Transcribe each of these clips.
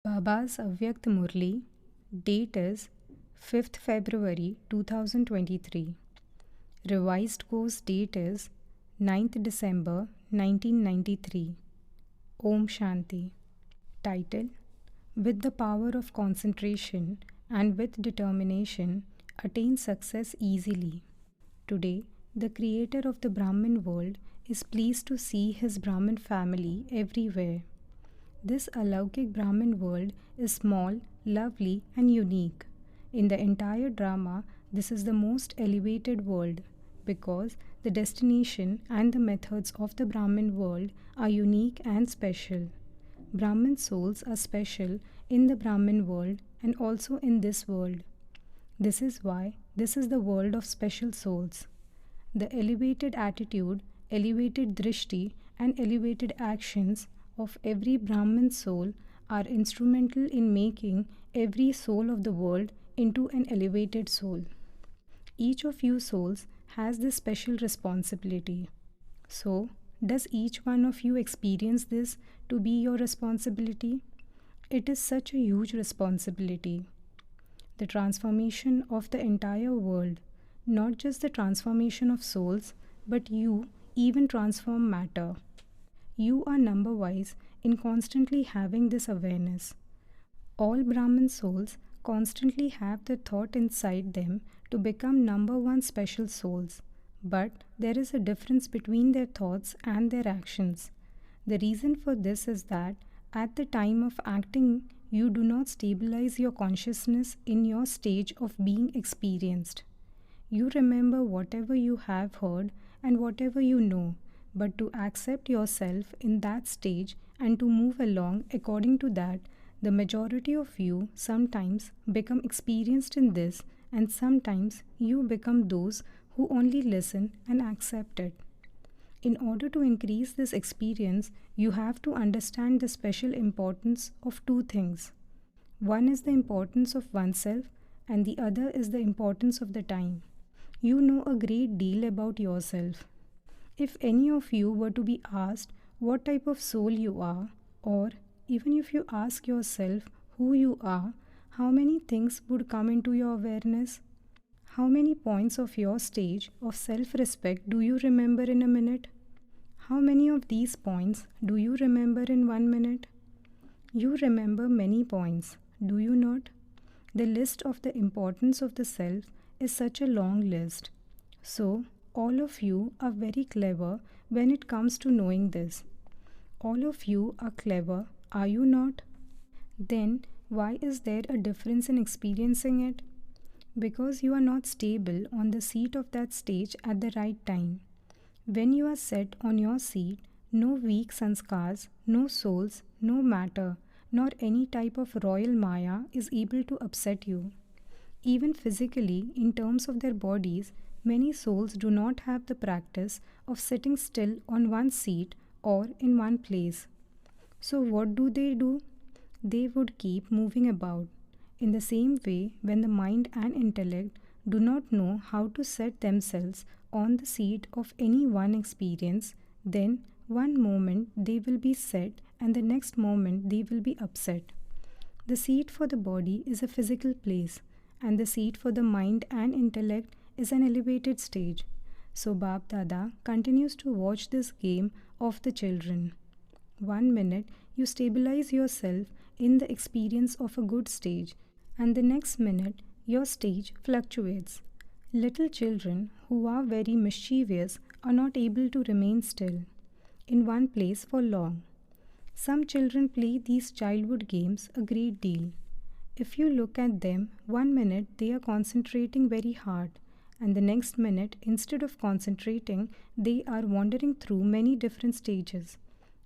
Baba's Avyakt Murli. Date is 5th February 2023. Revised course date is 9th December 1993. Om Shanti. Title: With the power of concentration and with determination, attain success easily. Today, the creator of the Brahmin world is pleased to see his Brahmin family everywhere. This Alaukik Brahmin world is small, lovely, and unique. In the entire drama, this is the most elevated world because the destination and the methods of the Brahmin world are unique and special. Brahmin souls are special in the Brahmin world and also in this world. This is why this is the world of special souls. The elevated attitude, elevated drishti, and elevated actions of every Brahmin soul are instrumental in making every soul of the world into an elevated soul. Each of you souls has this special responsibility. So, does each one of you experience this to be your responsibility? It is such a huge responsibility. The transformation of the entire world, not just the transformation of souls, but you even transform matter. You are number-wise in constantly having this awareness. All Brahmin souls constantly have the thought inside them to become number one special souls, but there is a difference between their thoughts and their actions. The reason for this is that at the time of acting, you do not stabilize your consciousness in your stage of being experienced. You remember whatever you have heard and whatever you know, but to accept yourself in that stage and to move along according to that, the majority of you sometimes become experienced in this, and sometimes you become those who only listen and accept it. In order to increase this experience, you have to understand the special importance of two things. One is the importance of oneself, and the other is the importance of the time. You know a great deal about yourself. If any of you were to be asked what type of soul you are, or even if you ask yourself who you are, how many things would come into your awareness? How many points of your stage of self-respect do you remember in a minute? How many of these points do you remember in 1 minute? You remember many points, do you not? The list of the importance of the self is such a long list. So, all of you are very clever when it comes to knowing this. All of you are clever, are you not? Then why is there a difference in experiencing it? Because you are not stable on the seat of that stage at the right time. When you are set on your seat, no weak sanskars, no souls, no matter, nor any type of royal maya is able to upset you. Even physically, in terms of their bodies, many souls do not have the practice of sitting still on one seat or in one place. So what do? They would keep moving about. In the same way, when the mind and intellect do not know how to set themselves on the seat of any one experience, then one moment they will be set and the next moment they will be upset. The seat for the body is a physical place, and the seat for the mind and intellect is an elevated stage. So BapDada continues to watch this game of the children. 1 minute you stabilize yourself in the experience of a good stage, and the next minute your stage fluctuates. Little children who are very mischievous are not able to remain still in one place for long. Some children play these childhood games a great deal. If you look at them, 1 minute they are concentrating very hard, and the next minute, instead of concentrating, they are wandering through many different stages.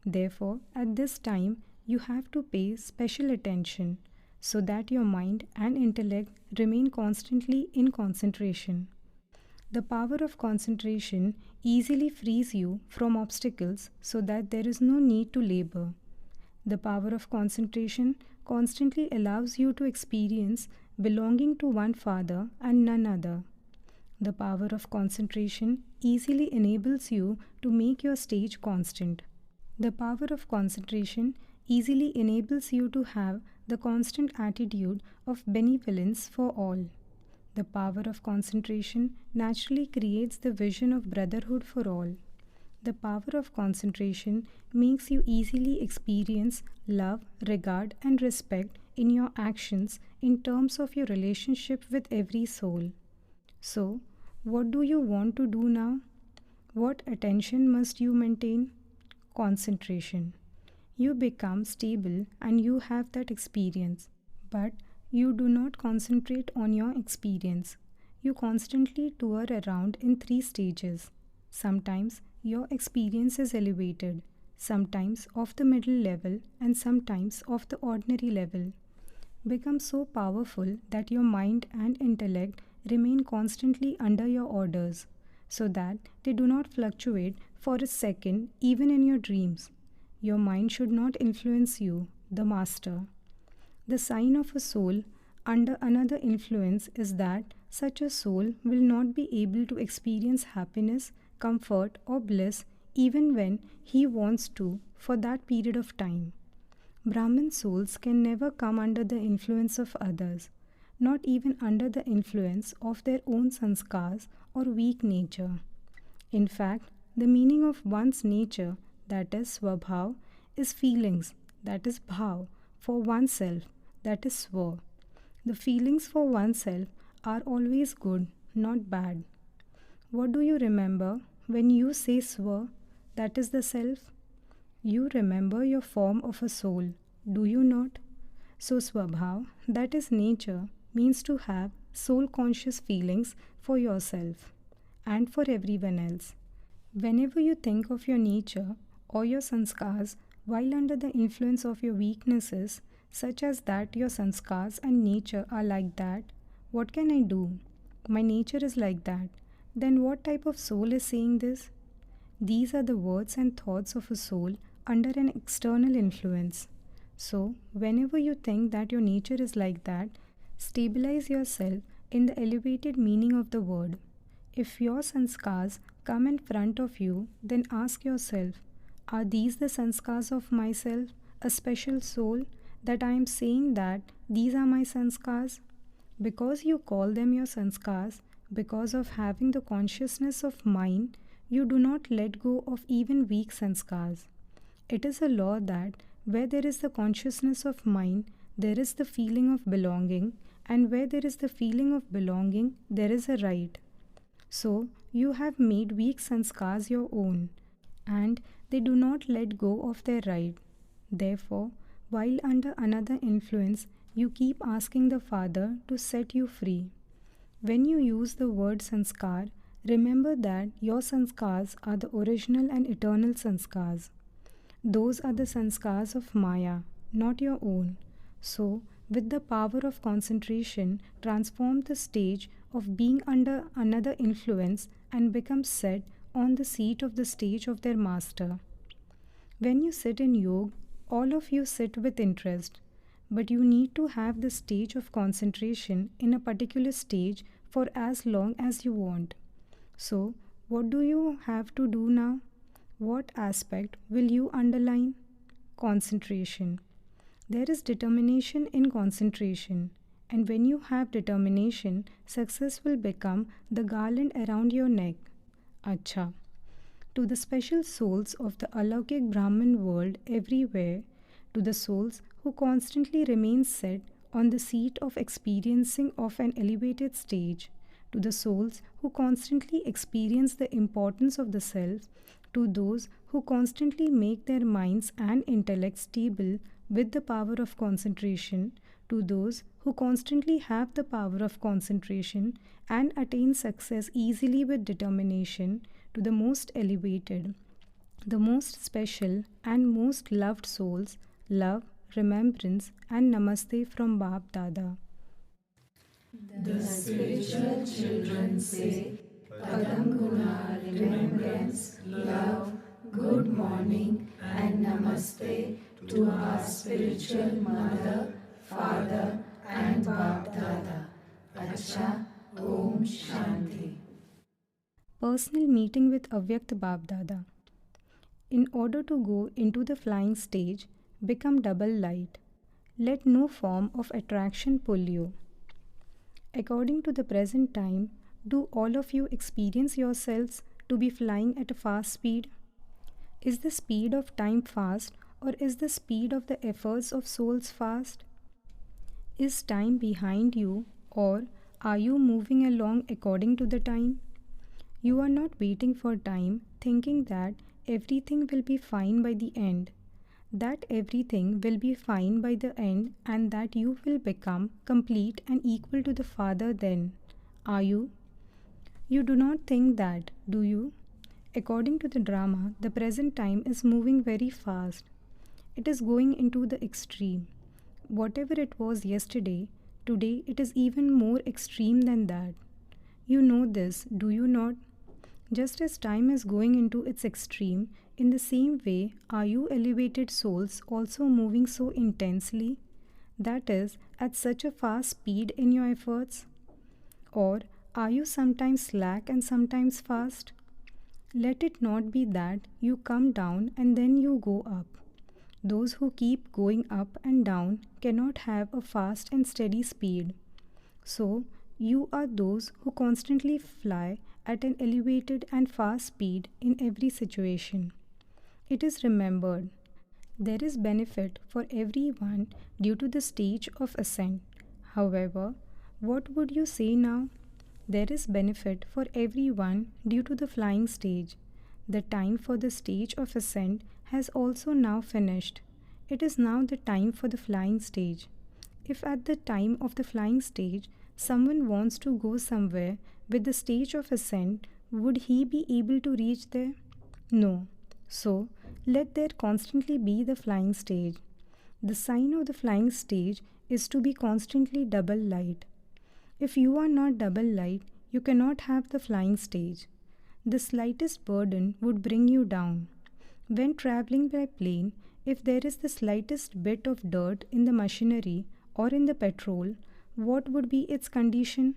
Therefore, at this time, you have to pay special attention so that your mind and intellect remain constantly in concentration. The power of concentration easily frees you from obstacles so that there is no need to labor. The power of concentration constantly allows you to experience belonging to one Father and none other. The power of concentration easily enables you to make your stage constant. The power of concentration easily enables you to have the constant attitude of benevolence for all. The power of concentration naturally creates the vision of brotherhood for all. The power of concentration makes you easily experience love, regard, and respect in your actions in terms of your relationship with every soul. So, what do you want to do now? What attention must you maintain? Concentration. You become stable and you have that experience. But you do not concentrate on your experience. You constantly tour around in three stages. Sometimes your experience is elevated, sometimes of the middle level, and sometimes of the ordinary level. Become so powerful that your mind and intellect remain constantly under your orders, so that they do not fluctuate for a second even in your dreams. Your mind should not influence you, the master. The sign of a soul under another influence is that such a soul will not be able to experience happiness, comfort, or bliss even when he wants to for that period of time. Brahmin souls can never come under the influence of others, not even under the influence of their own sanskars or weak nature. In fact, the meaning of one's nature, that is swabhav, is feelings, that is bhav, for oneself, that is swa. The feelings for oneself are always good, not bad. What do you remember when you say swa, that is the self? You remember your form of a soul, do you not? So swabhav, that is nature, means to have soul conscious feelings for yourself and for everyone else. Whenever you think of your nature or your sanskars while under the influence of your weaknesses, such as that your sanskars and nature are like that, what can I do? My nature is like that. Then what type of soul is saying this? These are the words and thoughts of a soul under an external influence. So, whenever you think that your nature is like that, stabilize yourself in the elevated meaning of the word. If your sanskars come in front of you, then ask yourself, are these the sanskars of myself, a special soul, that I am saying that these are my sanskars? Because you call them your sanskars, because of having the consciousness of mind, you do not let go of even weak sanskars. It is a law that where there is the consciousness of mind, there is the feeling of belonging, and where there is the feeling of belonging, there is a right. So, you have made weak sanskars your own, and they do not let go of their right. Therefore, while under another influence, you keep asking the Father to set you free. When you use the word sanskar, remember that your sanskars are the original and eternal sanskars. Those are the sanskars of Maya, not your own. So, with the power of concentration, transform the stage of being under another influence and become set on the seat of the stage of their master. When you sit in yoga, all of you sit with interest, but you need to have the stage of concentration in a particular stage for as long as you want. So, what do you have to do now? What aspect will you underline? Concentration. There is determination in concentration, and when you have determination, success will become the garland around your neck. Acha. To the special souls of the Alaukik Brahman world everywhere, to the souls who constantly remain set on the seat of experiencing of an elevated stage, to the souls who constantly experience the importance of the self, to those who constantly make their minds and intellect stable with the power of concentration, to those who constantly have the power of concentration and attain success easily with determination, to the most elevated, the most special and most loved souls, love, remembrance, and namaste from BapDada. The spiritual children say, Padam Guna, remembrance, love, good morning, and namaste to our spiritual mother, father, and BapDada. Acha, Om Shanti. Personal meeting with Avyakt BapDada. In order to go into the flying stage, become double light. Let no form of attraction pull you. According to the present time, do all of you experience yourselves to be flying at a fast speed? Is the speed of time fast, or is the speed of the efforts of souls fast? Is time behind you, or are you moving along according to the time? You are not waiting for time, thinking that everything will be fine by the end, that everything will be fine by the end, and that you will become complete and equal to the Father then. Are you? You do not think that, do you? According to the drama, the present time is moving very fast. It is going into the extreme. Whatever it was yesterday, today it is even more extreme than that. You know this, do you not? Just as time is going into its extreme, in the same way are you elevated souls also moving so intensely? That is, at such a fast speed in your efforts? Or are you sometimes slack and sometimes fast? Let it not be that you come down and then you go up. Those who keep going up and down cannot have a fast and steady speed. So, you are those who constantly fly at an elevated and fast speed in every situation. It is remembered, there is benefit for everyone due to the stage of ascent. However, what would you say now? There is benefit for everyone due to the flying stage. The time for the stage of ascent has also now finished. It is now the time for the flying stage. If at the time of the flying stage someone wants to go somewhere with the stage of ascent, would he be able to reach there? No. So, let there constantly be the flying stage. The sign of the flying stage is to be constantly double light. If you are not double light, you cannot have the flying stage. The slightest burden would bring you down. When traveling by plane, if there is the slightest bit of dirt in the machinery or in the petrol, what would be its condition?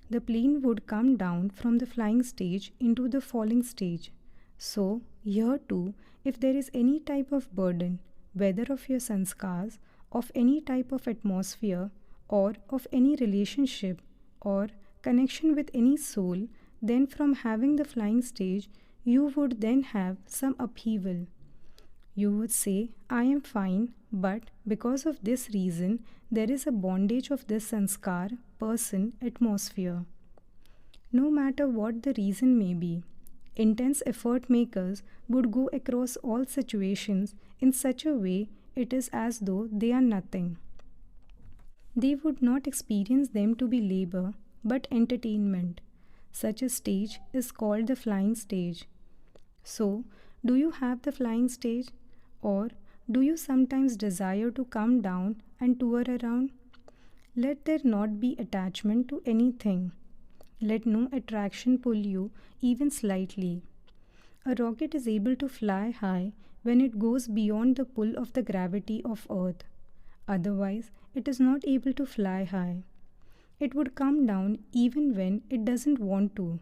The plane would come down from the flying stage into the falling stage. So, here too, if there is any type of burden, whether of your sanskars, of any type of atmosphere, or of any relationship, or connection with any soul, then from having the flying stage, you would then have some upheaval. You would say, I am fine, but because of this reason, there is a bondage of this sanskar, person, atmosphere. No matter what the reason may be, intense effort makers would go across all situations in such a way it is as though they are nothing. They would not experience them to be labor, but entertainment. Such a stage is called the flying stage. So, do you have the flying stage? Or do you sometimes desire to come down and tour around? Let there not be attachment to anything. Let no attraction pull you even slightly. A rocket is able to fly high when it goes beyond the pull of the gravity of Earth. Otherwise, it is not able to fly high. It would come down even when it doesn't want to.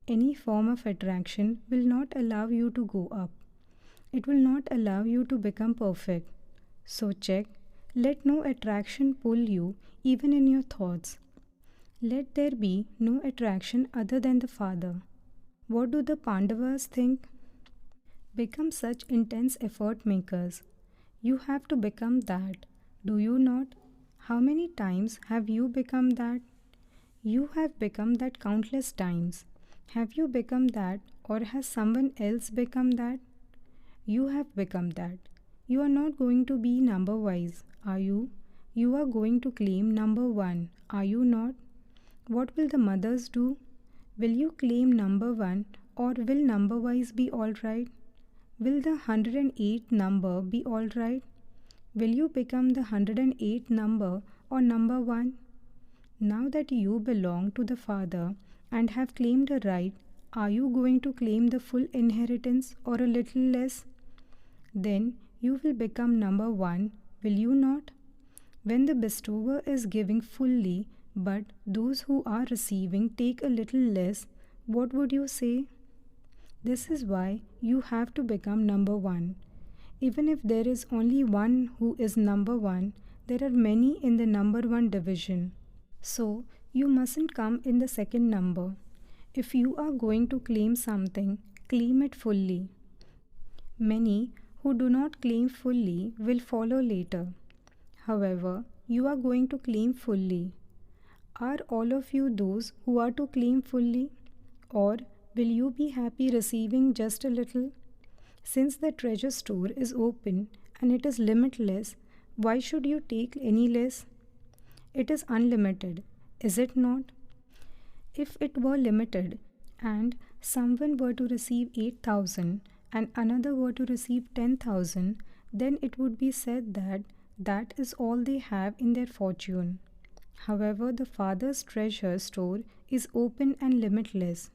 Any form of attraction will not allow you to go up. It will not allow you to become perfect. So check, let no attraction pull you even in your thoughts. Let there be no attraction other than the Father. What do the Pandavas think? Become such intense effort makers. You have to become that, do you not? How many times have you become that? You have become that countless times. Have you become that, or has someone else become that? You have become that. You are not going to be number wise, are you? You are going to claim number one, are you not? What will the mothers do? Will you claim number one, or will number wise be alright? Will the 108 number be alright? Will you become the 108 number or number one? Now that you belong to the Father and have claimed a right, are you going to claim the full inheritance or a little less? Then you will become number one, will you not? When the bestower is giving fully, but those who are receiving take a little less, what would you say? This is why you have to become number one. Even if there is only one who is number one, there are many in the number 1 division. So, you mustn't come in the second number. If you are going to claim something, claim it fully. Many who do not claim fully will follow later. However, you are going to claim fully. Are all of you those who are to claim fully? Or will you be happy receiving just a little? Since the treasure store is open and it is limitless, why should you take any less? It is unlimited, is it not? If it were limited and someone were to receive 8,000 and another were to receive 10,000, then it would be said that that is all they have in their fortune. However, the Father's treasure store is open and limitless.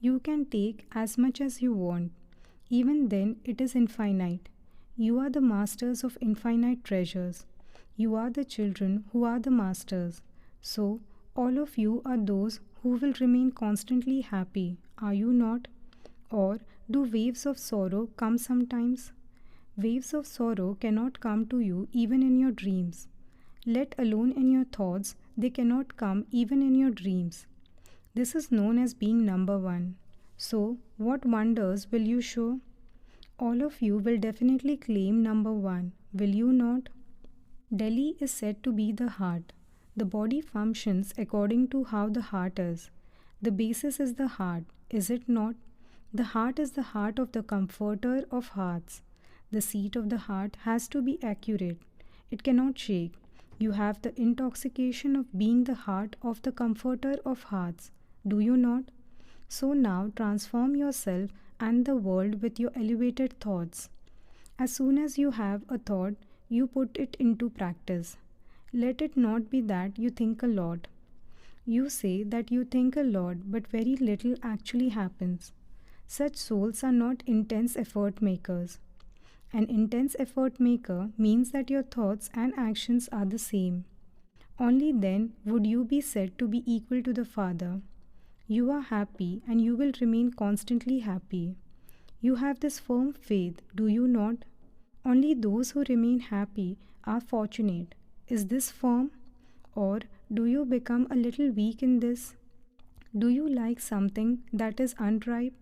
You can take as much as you want. Even then, it is infinite. You are the masters of infinite treasures. You are the children who are the masters. So, all of you are those who will remain constantly happy, are you not? Or do waves of sorrow come sometimes? Waves of sorrow cannot come to you even in your dreams. Let alone in your thoughts, they cannot come even in your dreams. This is known as being number 1. So, what wonders will you show? All of you will definitely claim number 1, will you not? Delhi is said to be the heart. The body functions according to how the heart is. The basis is the heart, is it not? The heart is the heart of the comforter of hearts. The seat of the heart has to be accurate. It cannot shake. You have the intoxication of being the heart of the comforter of hearts, do you not? So now transform yourself and the world with your elevated thoughts. As soon as you have a thought, you put it into practice. Let it not be that you think a lot. You say that you think a lot, but very little actually happens. Such souls are not intense effort makers. An intense effort maker means that your thoughts and actions are the same. Only then would you be said to be equal to the Father. You are happy and you will remain constantly happy. You have this firm faith, do you not? Only those who remain happy are fortunate. Is this firm? Or do you become a little weak in this? Do you like something that is unripe?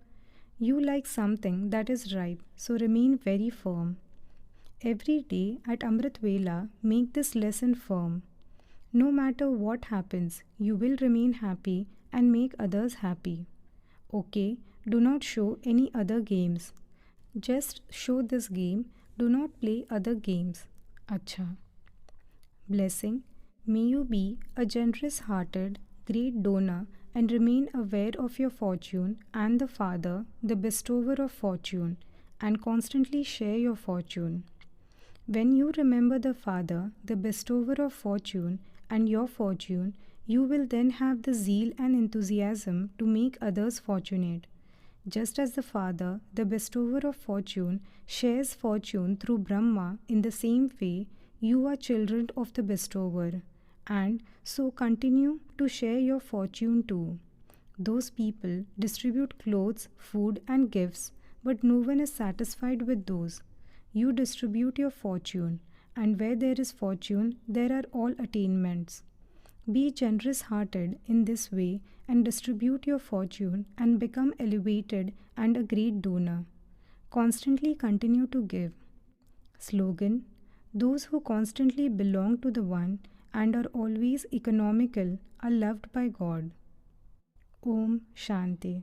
You like something that is ripe, so remain very firm. Every day at Amrit Vela, make this lesson firm. No matter what happens, you will remain happy and make others happy. Okay, do not show any other games. Just show this game, do not play other games. Acha. Blessing, may you be a generous-hearted, great donor and remain aware of your fortune and the Father, the bestower of fortune, and constantly share your fortune. When you remember the Father, the bestower of fortune, and your fortune, you will then have the zeal and enthusiasm to make others fortunate. Just as the Father, the bestower of fortune, shares fortune through Brahma, in the same way, you are children of the bestower, and so continue to share your fortune too. Those people distribute clothes, food, and gifts, but no one is satisfied with those. You distribute your fortune, and where there is fortune, there are all attainments. Be generous-hearted in this way and distribute your fortune and become elevated and a great donor. Constantly continue to give. Slogan: those who constantly belong to the One and are always economical are loved by God. Om Shanti.